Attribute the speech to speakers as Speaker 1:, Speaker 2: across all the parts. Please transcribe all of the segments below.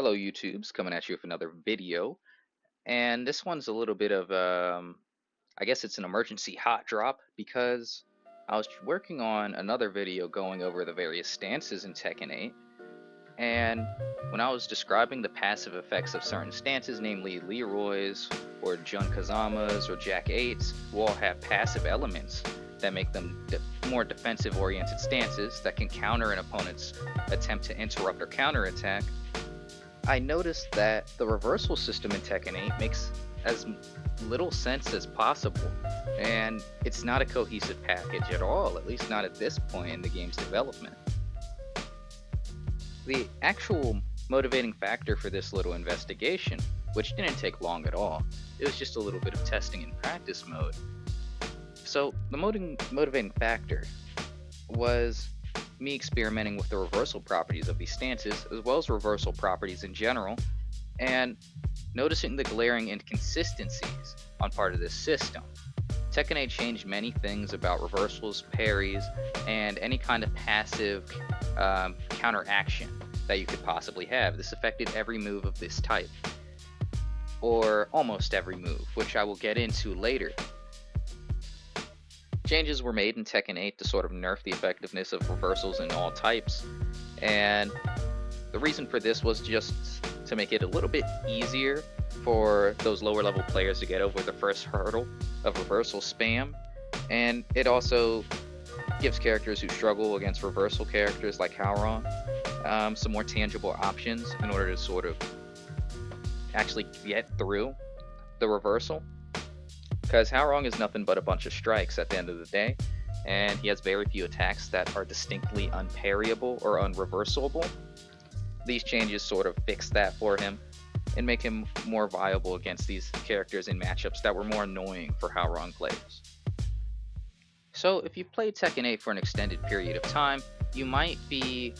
Speaker 1: Hello YouTubes, coming at you with another video, and this one's a little bit of I guess it's an emergency hot drop because I was working on another video going over the various stances in Tekken 8, and when I was describing the passive effects of certain stances, namely Leroy's or Jun Kazama's or Jack 8's, who all have passive elements that make them more defensive oriented stances that can counter an opponent's attempt to interrupt or counterattack. I noticed that the reversal system in Tekken 8 makes as little sense as possible, and it's not a cohesive package at all, at least not at this point in the game's development. The actual motivating factor for this little investigation, which didn't take long at all, it was just a little bit of testing in practice mode. So the motivating factor was me experimenting with the reversal properties of these stances, as well as reversal properties in general, and noticing the glaring inconsistencies on part of this system. Tekken 8 changed many things about reversals, parries, and any kind of passive counteraction that you could possibly have. This affected every move of this type, or almost every move, which I will get into later. Changes were made in Tekken 8 to sort of nerf the effectiveness of reversals in all types, and the reason for this was just to make it a little bit easier for those lower level players to get over the first hurdle of reversal spam, and it also gives characters who struggle against reversal characters like Howron some more tangible options in order to sort of actually get through the reversal. Because Howrong is nothing but a bunch of strikes at the end of the day, and he has very few attacks that are distinctly unparryable or unreversible. These changes sort of fix that for him and make him more viable against these characters in matchups that were more annoying for Howrong players. So if you've played Tekken 8 for an extended period of time, you might be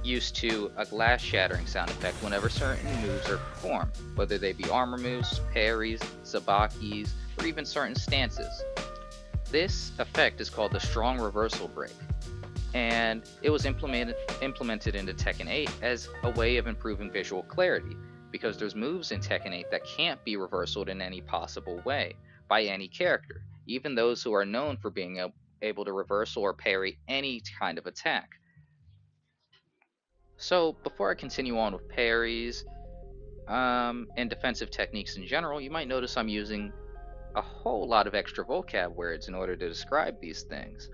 Speaker 1: used to a glass shattering sound effect whenever certain moves are performed, whether they be armor moves, parries, sabakis, or even certain stances. This effect is called the strong reversal break, and it was implemented into Tekken 8 as a way of improving visual clarity, because there's moves in Tekken 8 that can't be reversaled in any possible way by any character, even those who are known for being able to reversal or parry any kind of attack. So before I continue on with parries and defensive techniques in general, you might notice I'm using a whole lot of extra vocab words in order to describe these things.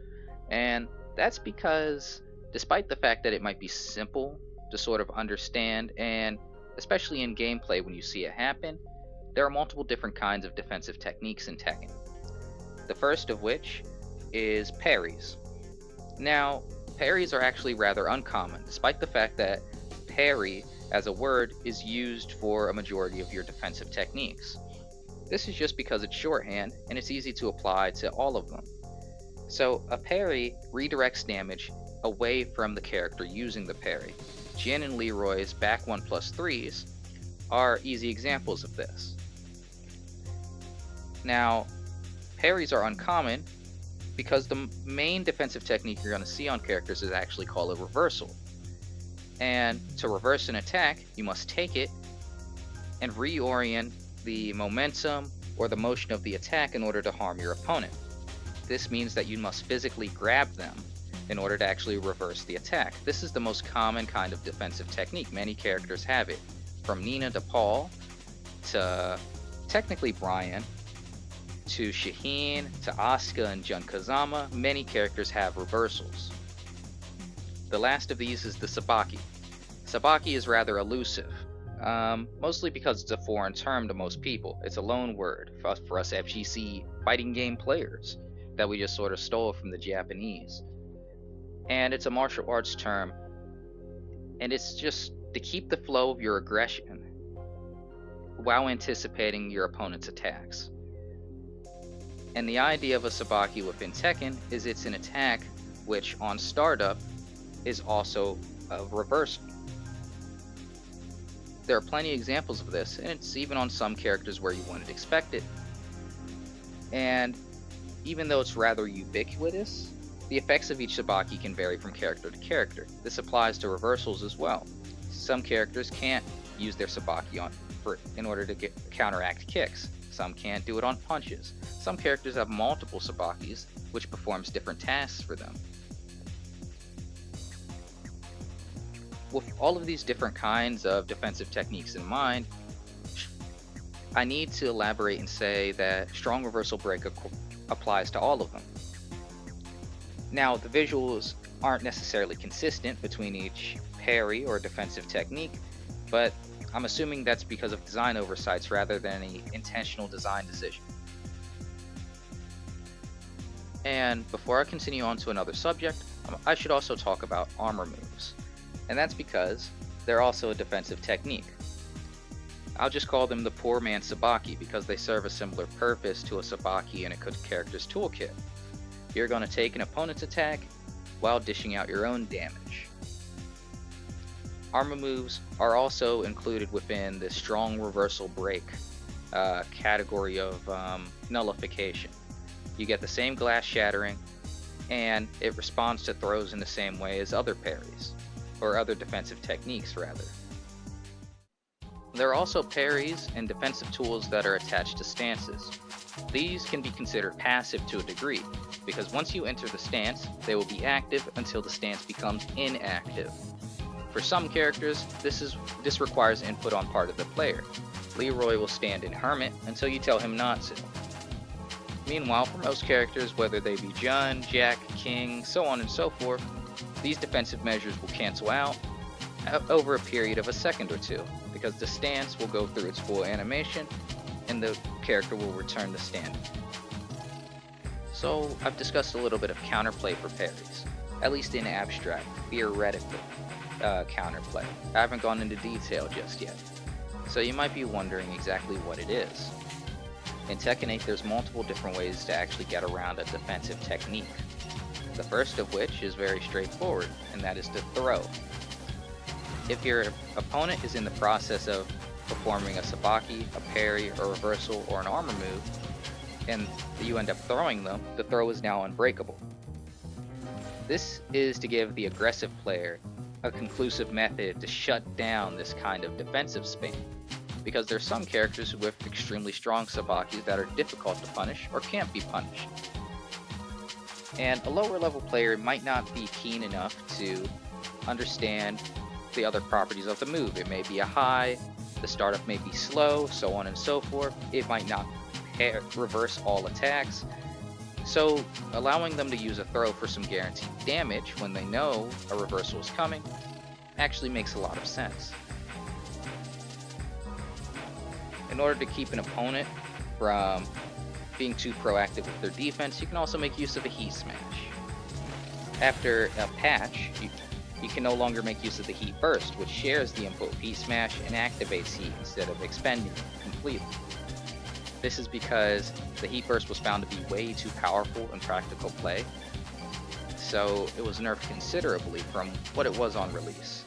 Speaker 1: And that's because despite the fact that it might be simple to sort of understand, and especially in gameplay when you see it happen, there are multiple different kinds of defensive techniques in Tekken. The first of which is parries. Now, parries are actually rather uncommon, despite the fact that parry as a word is used for a majority of your defensive techniques. This is just because it's shorthand and it's easy to apply to all of them. So a parry redirects damage away from the character using the parry. Jin and Leroy's back 1+3s are easy examples of this. Now, parries are uncommon because the main defensive technique you're going to see on characters is actually called a reversal. And to reverse an attack, you must take it and reorient the momentum or the motion of the attack in order to harm your opponent. This means that you must physically grab them in order to actually reverse the attack. This is the most common kind of defensive technique. Many characters have it, from Nina to Paul to technically Brian to Shaheen to Asuka and Jun Kazama. Many characters have reversals. The last of these is the sabaki. Sabaki is rather elusive, mostly because it's a foreign term to most people. It's a loan word for us FGC fighting game players that we just sort of stole from the Japanese. And it's a martial arts term, and it's just to keep the flow of your aggression while anticipating your opponent's attacks. And the idea of a sabaki within Tekken is it's an attack which on startup is also a reversal. There are plenty of examples of this, and it's even on some characters where you wouldn't expect it. And even though it's rather ubiquitous, the effects of each sabaki can vary from character to character. This applies to reversals as well. Some characters can't use their sabaki in order to counteract kicks. Some can't do it on punches. Some characters have multiple sabakis, which performs different tasks for them. With all of these different kinds of defensive techniques in mind, I need to elaborate and say that strong reversal break applies to all of them. Now, the visuals aren't necessarily consistent between each parry or defensive technique, but I'm assuming that's because of design oversights rather than any intentional design decision. And before I continue on to another subject, I should also talk about armor moves. And that's because they're also a defensive technique. I'll just call them the poor man's sabaki because they serve a similar purpose to a sabaki in a character's toolkit. You're going to take an opponent's attack while dishing out your own damage. Armor moves are also included within the strong reversal break category of nullification. You get the same glass shattering, and it responds to throws in the same way as other parries, or other defensive techniques rather. There are also parries and defensive tools that are attached to stances. These can be considered passive to a degree, because once you enter the stance, they will be active until the stance becomes inactive. For some characters, this requires input on part of the player. Leroy will stand in Hermit until you tell him not to. Meanwhile, for most characters, whether they be Jun, Jack, King, so on and so forth, these defensive measures will cancel out over a period of a second or two, because the stance will go through its full animation and the character will return to standing. So I've discussed a little bit of counterplay for parries, at least in abstract, theoretical counterplay. I haven't gone into detail just yet, so you might be wondering exactly what it is. In Tekken 8 there's multiple different ways to actually get around a defensive technique. The first of which is very straightforward, and that is to throw. If your opponent is in the process of performing a sabaki, a parry, a reversal, or an armor move, and you end up throwing them, the throw is now unbreakable. This is to give the aggressive player a conclusive method to shut down this kind of defensive spam, because there's some characters with extremely strong sabakis that are difficult to punish or can't be punished. And a lower level player might not be keen enough to understand the other properties of the move. It may be a high, the startup may be slow, so on and so forth. It might not reverse all attacks. So allowing them to use a throw for some guaranteed damage when they know a reversal is coming actually makes a lot of sense. In order to keep an opponent from being too proactive with their defense, you can also make use of a heat smash. After a patch, you can no longer make use of the heat burst, which shares the input of heat smash and activates heat instead of expending it completely. This is because the heat burst was found to be way too powerful in practical play, so it was nerfed considerably from what it was on release.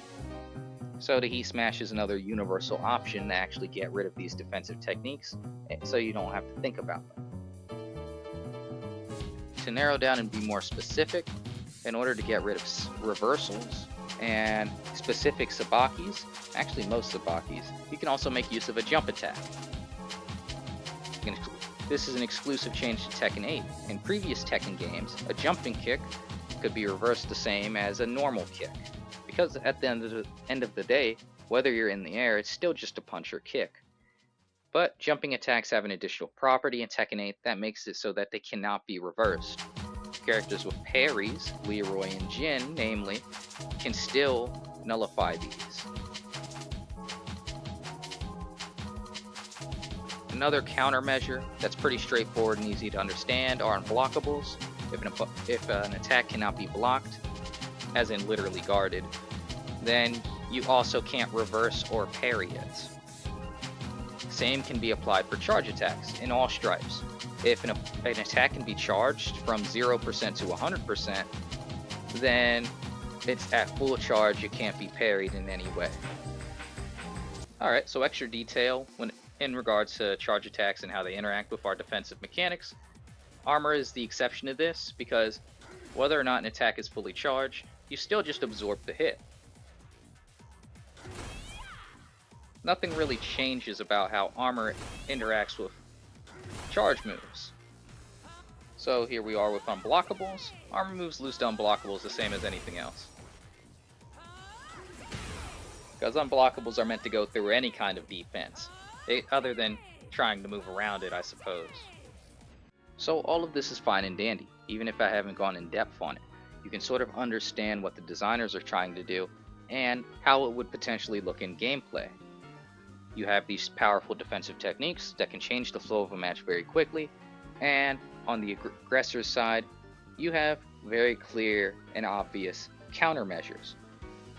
Speaker 1: So the heat smash is another universal option to actually get rid of these defensive techniques, so you don't have to think about them. To narrow down and be more specific, in order to get rid of reversals and specific sabakis, actually most sabakis, you can also make use of a jump attack. This is an exclusive change to Tekken 8. In previous Tekken games, a jumping kick could be reversed the same as a normal kick, because at the end of the day, whether you're in the air, it's still just a punch or kick. But jumping attacks have an additional property in Tekken 8 that makes it so that they cannot be reversed. Characters with parries, Leroy and Jin namely, can still nullify these. Another countermeasure that's pretty straightforward and easy to understand are unblockables. If an attack cannot be blocked, as in literally guarded, then you also can't reverse or parry it. Same can be applied for charge attacks in all stripes. If an attack can be charged from 0% to 100%, then it's at full charge, it can't be parried in any way. Alright, so extra detail in regards to charge attacks and how they interact with our defensive mechanics. Armor is the exception to this, because whether or not an attack is fully charged, you still just absorb the hit. nothing really changes about how armor interacts with charge moves. So here we are with unblockables. Armor moves loose to unblockables the same as anything else. Because unblockables are meant to go through any kind of defense, other than trying to move around it, I suppose. So all of this is fine and dandy, even if I haven't gone in depth on it. You can sort of understand what the designers are trying to do, and how it would potentially look in gameplay. You have these powerful defensive techniques that can change the flow of a match very quickly, and on the aggressor's side, you have very clear and obvious countermeasures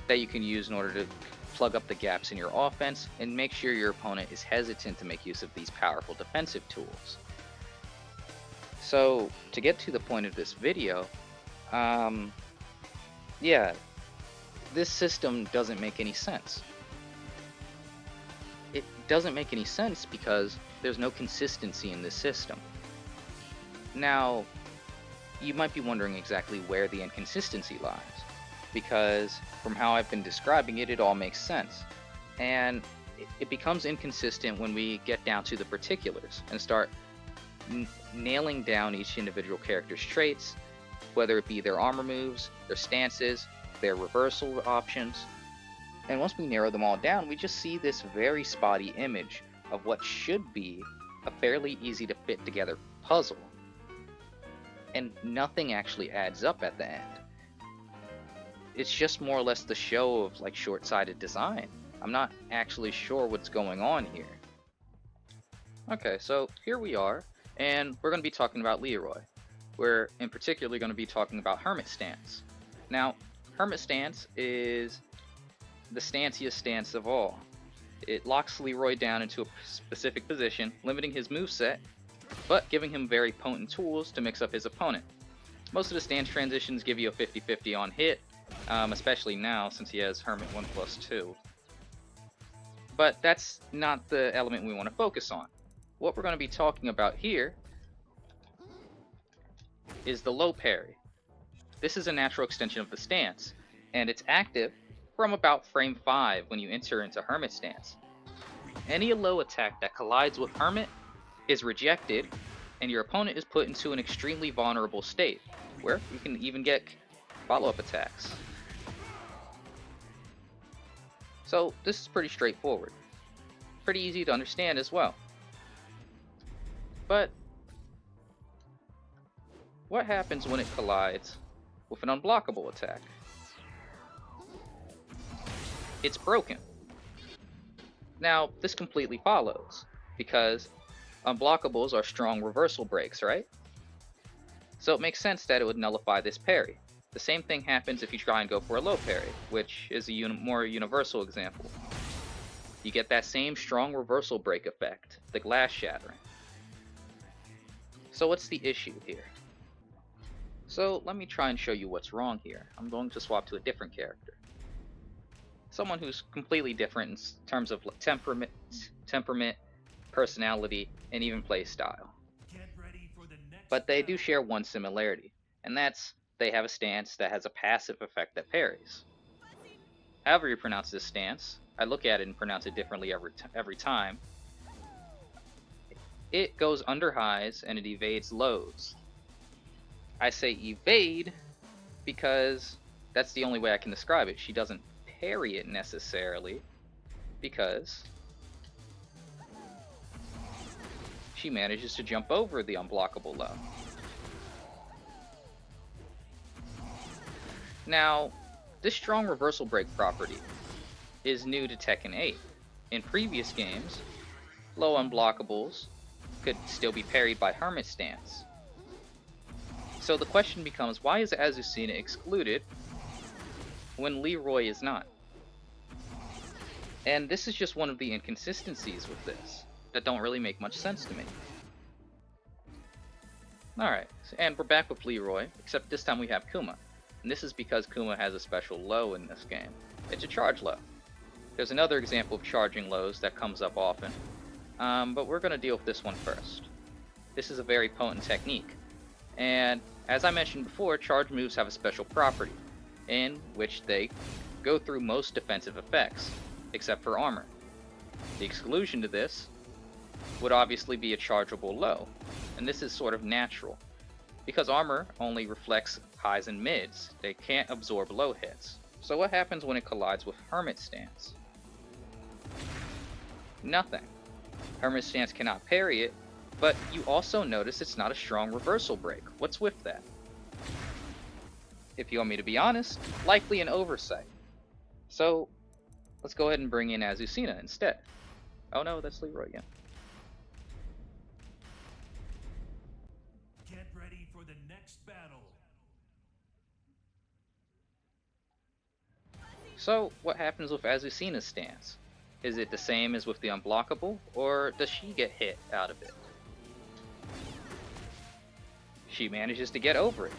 Speaker 1: that you can use in order to plug up the gaps in your offense and make sure your opponent is hesitant to make use of these powerful defensive tools. So, to get to the point of this video, yeah, this system doesn't make any sense. It doesn't make any sense because there's no consistency in this system. Now, you might be wondering exactly where the inconsistency lies, because from how I've been describing it, it all makes sense. And it becomes inconsistent when we get down to the particulars and start nailing down each individual character's traits, whether it be their armor moves, their stances, their reversal options. And once we narrow them all down, we just see this very spotty image of what should be a fairly easy to fit together puzzle. And nothing actually adds up at the end. It's just more or less the show of like short-sighted design. I'm not actually sure what's going on here. Okay, so here we are, and we're going to be talking about Leroy. We're in particular going to be talking about Hermit Stance. Now, Hermit Stance is the stanciest stance of all. It locks Leroy down into a specific position, limiting his moveset, but giving him very potent tools to mix up his opponent. Most of the stance transitions give you a 50-50 on hit, especially now since he has Hermit 1+2. But that's not the element we want to focus on. What we're going to be talking about here is the low parry. This is a natural extension of the stance, and it's active from about frame 5 when you enter into Hermit Stance. Any low attack that collides with Hermit is rejected, and your opponent is put into an extremely vulnerable state, where you can even get follow-up attacks. So this is pretty straightforward. Pretty easy to understand as well. But what happens when it collides with an unblockable attack? It's broken. Now, this completely follows, because unblockables are strong reversal breaks, right? So it makes sense that it would nullify this parry. The same thing happens if you try and go for a low parry, which is a more universal example. You get that same strong reversal break effect, the glass shattering. So what's the issue here? So let me try and show you what's wrong here. I'm going to swap to a different character. Someone who's completely different in terms of temperament, personality, and even play style. But they do share one similarity, and that's they have a stance that has a passive effect that parries. However you pronounce this stance, I look at it and pronounce it differently every time. It goes under highs and it evades lows. I say evade because that's the only way I can describe it. She doesn't parry it necessarily, because she manages to jump over the unblockable low. Now, this strong reversal break property is new to Tekken 8. In previous games, low unblockables could still be parried by Hermit Stance. So the question becomes, why is Azucena excluded when Leroy is not? And this is just one of the inconsistencies with this that don't really make much sense to me. Alright, and we're back with Leroy, except this time we have Kuma. And this is because Kuma has a special low in this game. It's a charge low. There's another example of charging lows that comes up often, but we're going to deal with this one first. This is a very potent technique, and as I mentioned before, charge moves have a special property, in which they go through most defensive effects, except for armor. The exclusion to this would obviously be a chargeable low, and this is sort of natural, because armor only reflects highs and mids. They can't absorb low hits. So what happens when it collides with Hermit Stance? Nothing. Hermit Stance cannot parry it, but you also notice it's not a strong reversal break. What's with that? If you want me to be honest, likely an oversight. So let's go ahead and bring in Azucena instead. Oh no, that's Leroy again.
Speaker 2: Get ready for the next battle.
Speaker 1: So what happens with Azucena's stance? Is it the same as with the unblockable, or does she get hit out of it? She manages to get over it,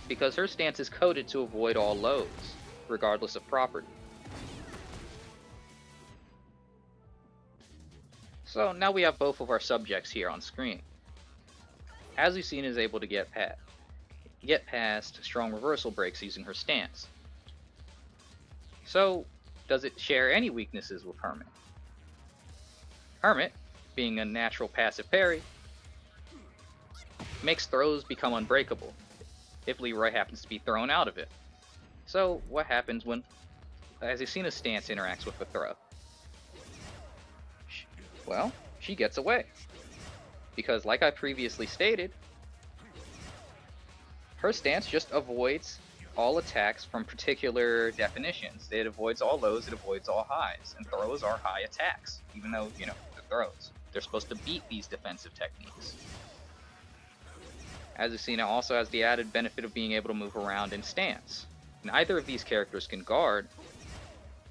Speaker 1: because her stance is coded to avoid all lows, regardless of property. So now we have both of our subjects here on screen. Azucena is able to get past strong reversal breaks using her stance. So, does it share any weaknesses with Hermit? Hermit, being a natural passive parry, makes throws become unbreakable if Leroy happens to be thrown out of it. So, what happens when Azucena's stance interacts with the throw? Well, she gets away. Because, like I previously stated, her stance just avoids all attacks from particular definitions. It avoids all lows, it avoids all highs, and throws are high attacks, even though, they're throws. They're supposed to beat these defensive techniques. Azucena also has the added benefit of being able to move around in stance. Neither of these characters can guard,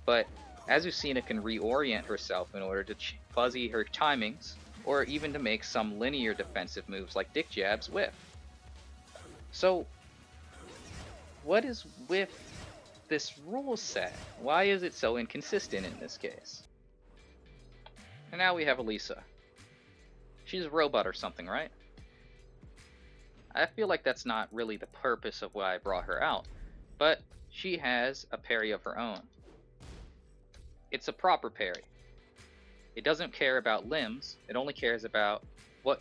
Speaker 1: but Azucena can reorient herself in order to fuzzy her timings, or even to make some linear defensive moves like dick jabs whiff. So, what is with this rule set? Why is it so inconsistent in this case? And now we have Elisa. She's a robot or something, right? I feel like that's not really the purpose of why I brought her out, but she has a parry of her own. It's a proper parry. It doesn't care about limbs, it only cares about what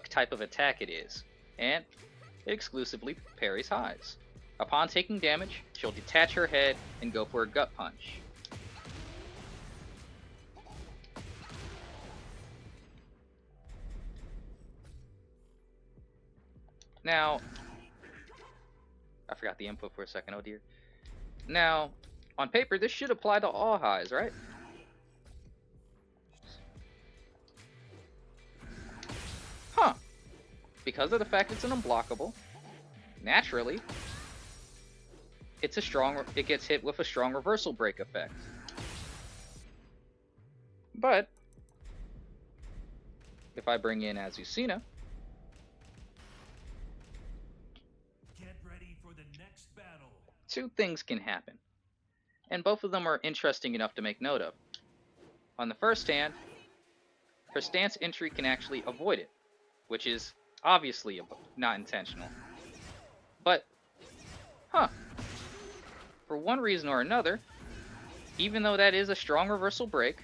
Speaker 1: type of attack it is, and it exclusively parries highs. Upon taking damage, she'll detach her head and go for a gut punch. Now, I forgot the input for a second, oh dear. Now, on paper, this should apply to all highs, right? Huh. Because of the fact it's an unblockable, naturally, it gets hit with a strong reversal break effect. But if I bring in Azucena,
Speaker 2: get ready for the next battle.
Speaker 1: Two things can happen, and both of them are interesting enough to make note of. On the first hand, her stance entry can actually avoid it, which is obviously not intentional. But, for one reason or another, even though that is a strong reversal break,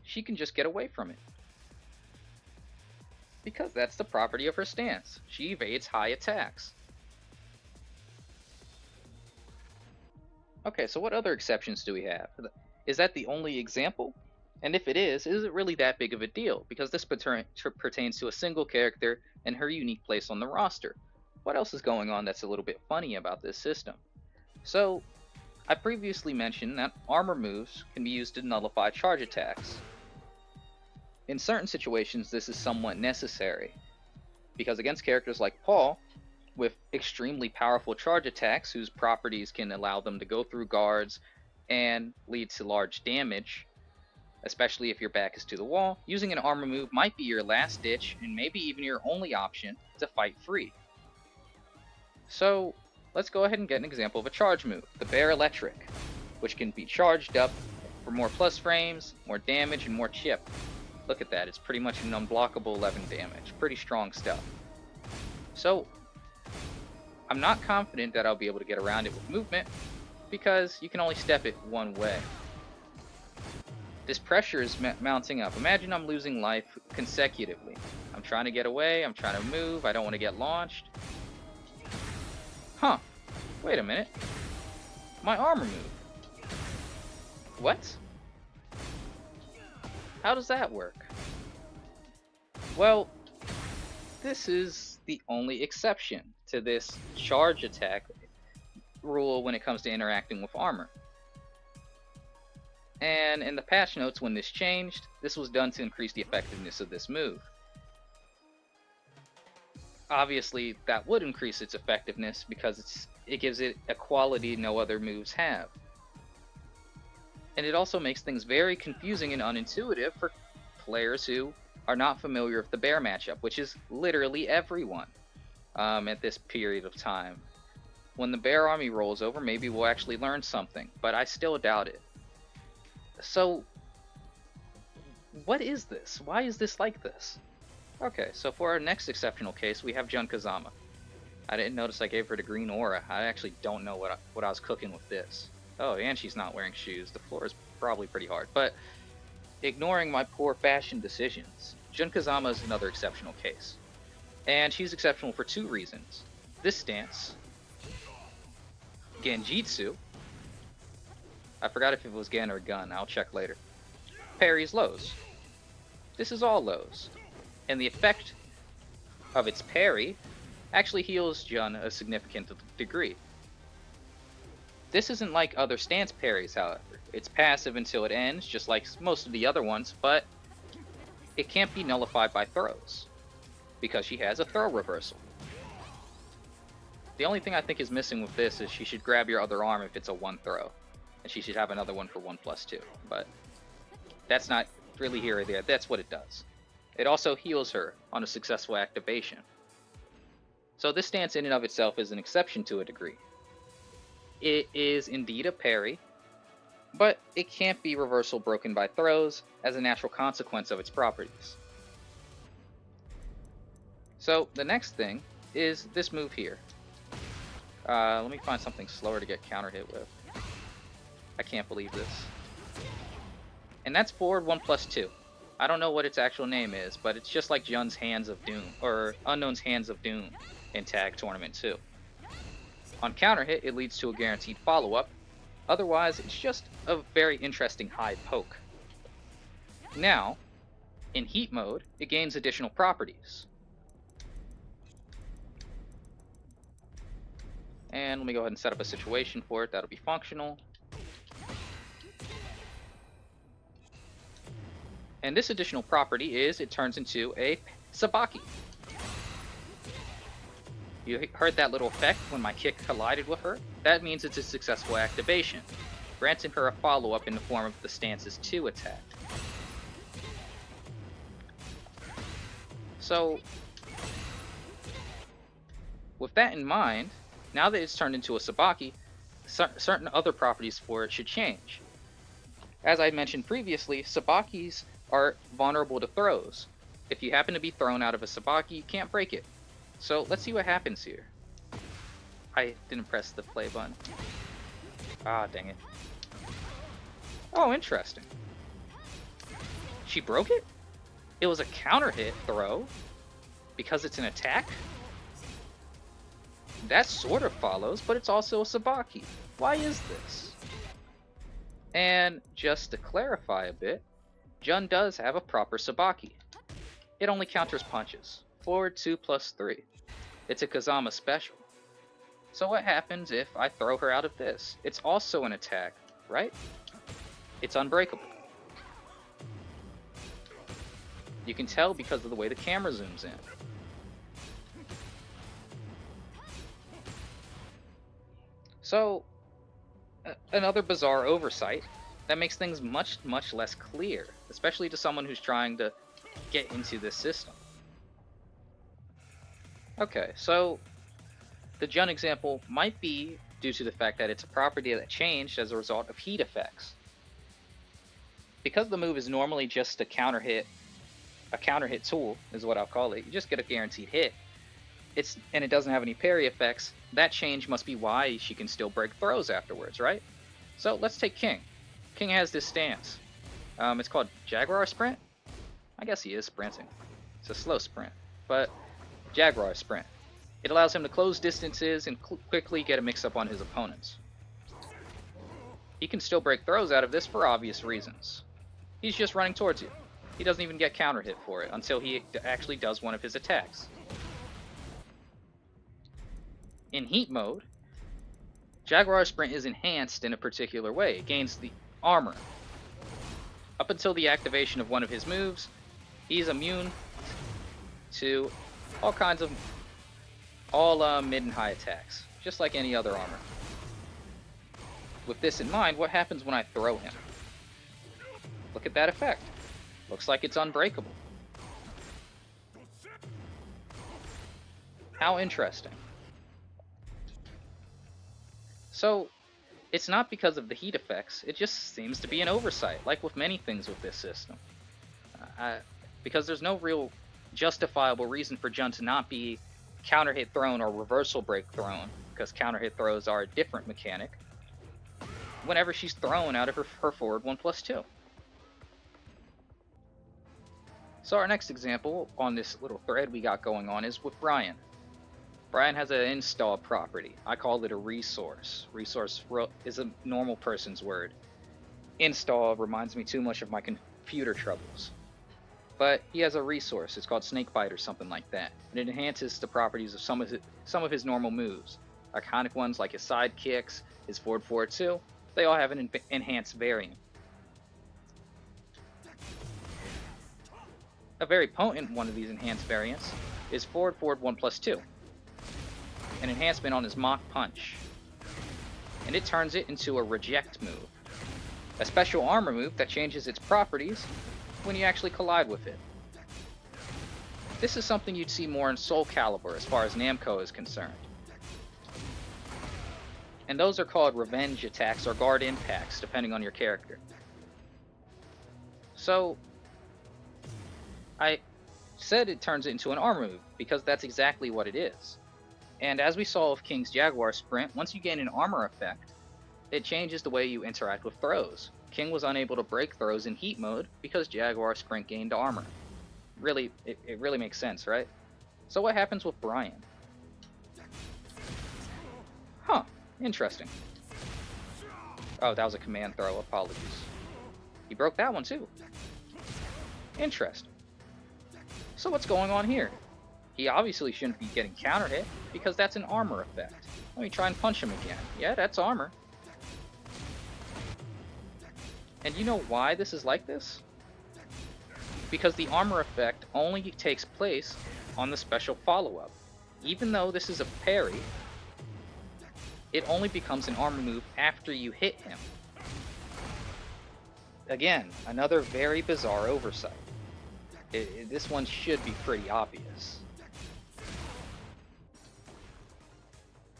Speaker 1: she can just get away from it. Because that's the property of her stance. She evades high attacks. Okay, so what other exceptions do we have? Is that the only example? And if it is it really that big of a deal? Because this pertains to a single character and her unique place on the roster. What else is going on that's a little bit funny about this system? So, I previously mentioned that armor moves can be used to nullify charge attacks. In certain situations, this is somewhat necessary, because against characters like Paul, with extremely powerful charge attacks whose properties can allow them to go through guards and lead to large damage, especially if your back is to the wall, using an armor move might be your last ditch and maybe even your only option to fight free. So, let's go ahead and get an example of a charge move, the Bear Electric, which can be charged up for more plus frames, more damage, and more chip. Look at that, it's pretty much an unblockable 11 damage. Pretty strong stuff. So, I'm not confident that I'll be able to get around it with movement, because you can only step it one way. This pressure is mounting up. Imagine I'm losing life consecutively. I'm trying to get away, I'm trying to move, I don't want to get launched. Huh, wait a minute. My armor moved. What? How does that work? Well, this is the only exception to this charge attack rule when it comes to interacting with armor. And in the patch notes when this changed, this was done to increase the effectiveness of this move. Obviously, that would increase its effectiveness because it gives it a quality no other moves have. And it also makes things very confusing and unintuitive for players who are not familiar with the bear matchup, which is literally everyone at this period of time. When the bear army rolls over, maybe we'll actually learn something, but I still doubt it. So, what is this? Why is this like this? Okay, so for our next exceptional case, we have Jun Kazama. I didn't notice I gave her the green aura. I actually don't know what I was cooking with this. Oh, and she's not wearing shoes. The floor is probably pretty hard. But ignoring my poor fashion decisions, Jun Kazama is another exceptional case. And she's exceptional for two reasons. This stance, Genjitsu. I forgot if it was Gen or Gun. I'll check later. Parries lows. This is all lows. And the effect of its parry actually heals Jun a significant degree. This isn't like other stance parries, however. It's passive until it ends, just like most of the other ones, but it can't be nullified by throws, because she has a throw reversal. The only thing I think is missing with this is she should grab your other arm if it's a one throw, and she should have another one for 1+2, but that's not really here or there. That's what it does. It also heals her on a successful activation. So this stance in and of itself is an exception to a degree. It is indeed a parry, but it can't be reversal broken by throws as a natural consequence of its properties. So the next thing is this move here. Let me find something slower to get counter hit with. I can't believe this. And that's forward 1+2. I don't know what its actual name is, but it's just like Jun's Hands of Doom, or Unknown's Hands of Doom in Tag Tournament 2. On counter hit, it leads to a guaranteed follow-up. Otherwise, it's just a very interesting high poke. Now, in heat mode, it gains additional properties. And let me go ahead and set up a situation for it that'll be functional. And this additional property is it turns into a Sabaki. You heard that little effect when my kick collided with her? That means it's a successful activation, granting her a follow-up in the form of the stance's 2 attack. So, with that in mind, now that it's turned into a Sabaki, certain other properties for it should change. As I mentioned previously, Sabakis are vulnerable to throws. If you happen to be thrown out of a Sabaki, you can't break it. So let's see what happens here. I didn't press the play button. Ah, dang it. Oh, interesting. She broke it? It was a counter hit throw because it's an attack? That sort of follows, but it's also a Sabaki. Why is this? And just to clarify a bit, Jun does have a proper Sabaki. It only counters punches. Forward 2+3. It's a Kazama special. So what happens if I throw her out of this? It's also an attack, right? It's unbreakable. You can tell because of the way the camera zooms in. So, another bizarre oversight that makes things much, much less clear, especially to someone who's trying to get into this system. Okay, so the Jun example might be due to the fact that it's a property that changed as a result of heat effects. Because the move is normally just a counter hit tool is what I'll call it, you just get a guaranteed hit. and it doesn't have any parry effects, that change must be why she can still break throws afterwards, right? So let's take King. King has this stance. It's called Jaguar Sprint. I guess he is sprinting. It's a slow sprint, but Jaguar Sprint. It allows him to close distances and quickly get a mix-up on his opponents. He can still break throws out of this for obvious reasons. He's just running towards you. He doesn't even get counter hit for it until he actually does one of his attacks. In Heat mode, Jaguar Sprint is enhanced in a particular way. It gains the armor. Up until the activation of one of his moves, he's immune to all kinds of mid and high attacks, just like any other armor. With this in mind, what happens when I throw him? Look at that effect. Looks like it's unbreakable. How interesting. So, it's not because of the heat effects, it just seems to be an oversight, like with many things with this system. Because there's no real justifiable reason for Jun to not be counter hit thrown or reversal break thrown, because counter hit throws are a different mechanic, whenever she's thrown out of her forward 1+2. So our next example on this little thread we got going on is with Brian. Brian has an install property. I call it a resource. Resource is a normal person's word. Install reminds me too much of my computer troubles. But he has a resource. It's called Snakebite or something like that. And it enhances the properties of some of his normal moves. Iconic ones like his side kicks, his forward 4-2, they all have an enhanced variant. A very potent one of these enhanced variants is forward 1+2. An enhancement on his Mock Punch. And it turns it into a reject move. A special armor move that changes its properties when you actually collide with it. This is something you'd see more in Soul Calibur as far as Namco is concerned. And those are called revenge attacks or guard impacts, depending on your character. So, I said it turns it into an armor move, because that's exactly what it is. And as we saw with King's Jaguar Sprint, once you gain an armor effect, it changes the way you interact with throws. King was unable to break throws in Heat mode because Jaguar Sprint gained armor. Really, it really makes sense, right? So what happens with Brian? Huh, interesting. Oh, that was a command throw, apologies. He broke that one too. Interesting. So what's going on here? He obviously shouldn't be getting counter hit, because that's an armor effect. Let me try and punch him again. Yeah, that's armor. And you know why this is like this? Because the armor effect only takes place on the special follow-up. Even though this is a parry, it only becomes an armor move after you hit him. Again, another very bizarre oversight. This one should be pretty obvious.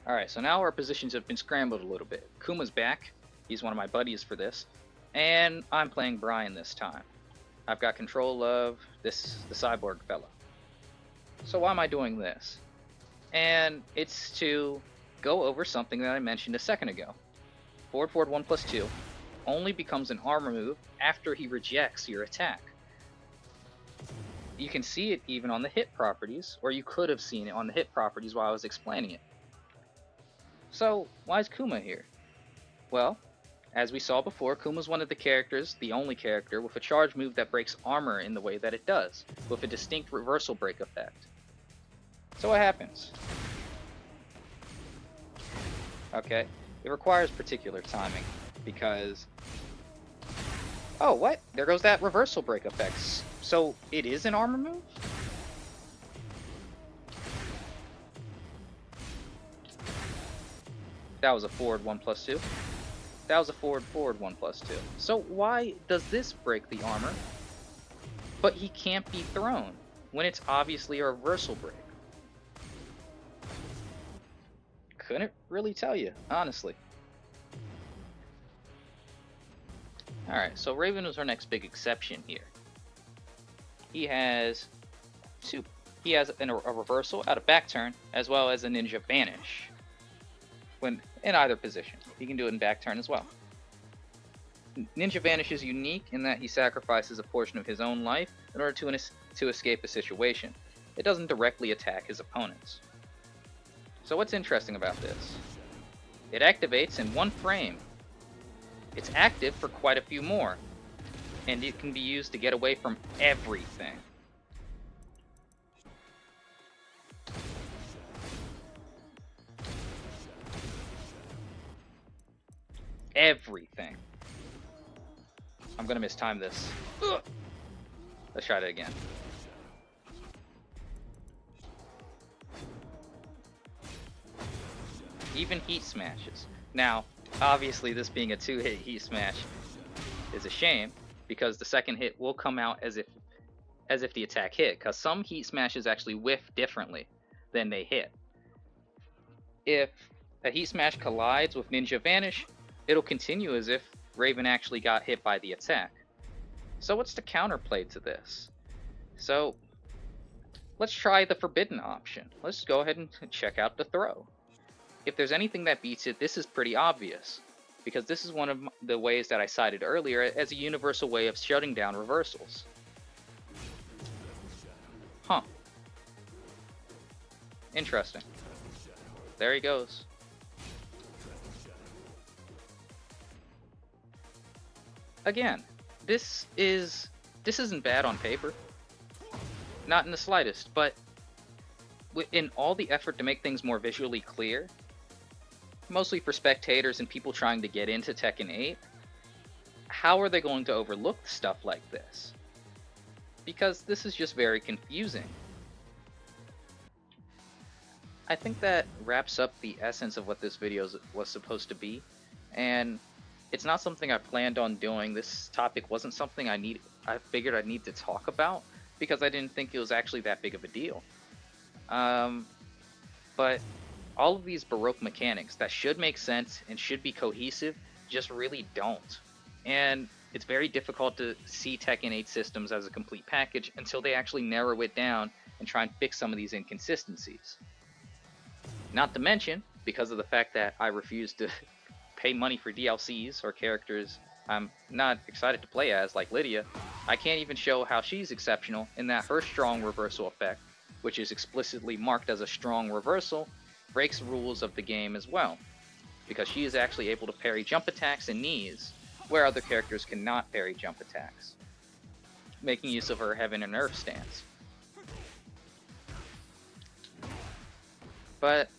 Speaker 1: Alright, so now our positions have been scrambled a little bit. Kuma's back. He's one of my buddies for this. And I'm playing Brian this time. I've got control of the cyborg fella. So why am I doing this? And it's to go over something that I mentioned a second ago. Forward 1+2 only becomes an armor move after he rejects your attack. You can see it even on the hit properties, or you could have seen it on the hit properties while I was explaining it. So, why is Kuma here? Well, as we saw before, Kuma's one of the characters, the only character, with a charge move that breaks armor in the way that it does, with a distinct reversal break effect. So what happens? Okay, it requires particular timing, because... Oh, what? There goes that reversal break effect. So, it is an armor move? That was a forward 1+2. That was a forward 1+2. So why does this break the armor, but he can't be thrown when it's obviously a reversal break? Couldn't really tell you, honestly. Alright, so Raven was our next big exception here. He has he has a reversal out of back turn, as well as a ninja vanish. When in either position, he can do it in back turn as well. Ninja vanish is unique in that he sacrifices a portion of his own life in order to escape a situation. It doesn't directly attack his opponents. So what's interesting about this? It activates in 1 frame. It's active for quite a few more, and it can be used to get away from everything. Everything. I'm gonna mistime this. Ugh. Let's try that again. Even heat smashes. Now, obviously this being a 2-hit heat smash is a shame, because the second hit will come out as if the attack hit, because some heat smashes actually whiff differently than they hit. If a heat smash collides with Ninja Vanish, it'll continue as if Raven actually got hit by the attack. So what's the counterplay to this? So let's try the forbidden option. Let's go ahead and check out the throw. If there's anything that beats it, this is pretty obvious, because this is one of the ways that I cited earlier as a universal way of shutting down reversals. Huh. Interesting. There he goes. Again, this isn't bad on paper. Not in the slightest, but in all the effort to make things more visually clear, mostly for spectators and people trying to get into Tekken 8, how are they going to overlook stuff like this? Because this is just very confusing. I think that wraps up the essence of what this video was supposed to be, and it's not something I planned on doing. This topic wasn't something I figured I'd need to talk about, because I didn't think it was actually that big of a deal. But all of these Baroque mechanics that should make sense and should be cohesive just really don't. And it's very difficult to see Tekken 8 systems as a complete package until they actually narrow it down and try and fix some of these inconsistencies. Not to mention, because of the fact that I refuse to pay money for DLCs or characters I'm not excited to play as, like Lydia, I can't even show how she's exceptional in that her strong reversal effect, which is explicitly marked as a strong reversal, breaks rules of the game as well, because she is actually able to parry jump attacks and knees, where other characters cannot parry jump attacks, making use of her heaven and earth stance. But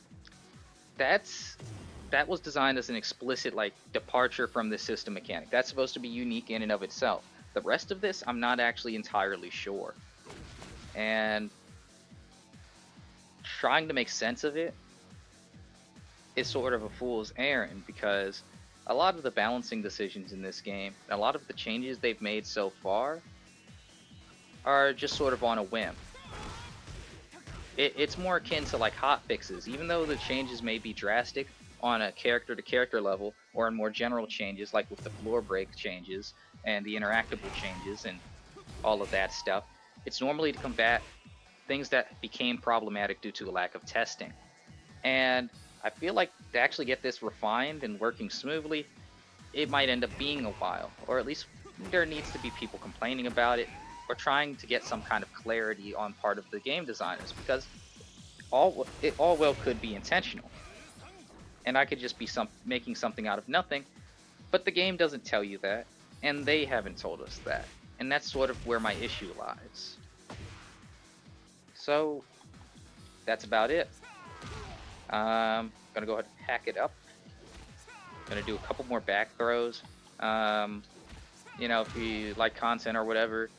Speaker 1: that was designed as an explicit departure from this system mechanic. That's supposed to be unique in and of itself. The rest of this, I'm not actually entirely sure. And trying to make sense of it is sort of a fool's errand, because a lot of the balancing decisions in this game, a lot of the changes they've made so far, are just sort of on a whim. It's more akin to hot fixes, even though the changes may be drastic on a character-to-character level, or in more general changes like with the floor break changes and the interactable changes and all of that stuff. It's normally to combat things that became problematic due to a lack of testing. And I feel like to actually get this refined and working smoothly, it might end up being a while, or at least there needs to be people complaining about it, or trying to get some kind of clarity on part of the game designers, because it all well could be intentional. And I could just be making something out of nothing, but the game doesn't tell you that, and they haven't told us that, and that's sort of where my issue lies. So that's about it. I'm gonna go ahead and pack it up. Gonna do a couple more back throws. If you like content or whatever,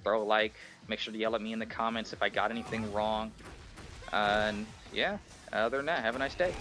Speaker 1: throw a like. Make sure to yell at me in the comments if I got anything wrong. And yeah, other than that, have a nice day.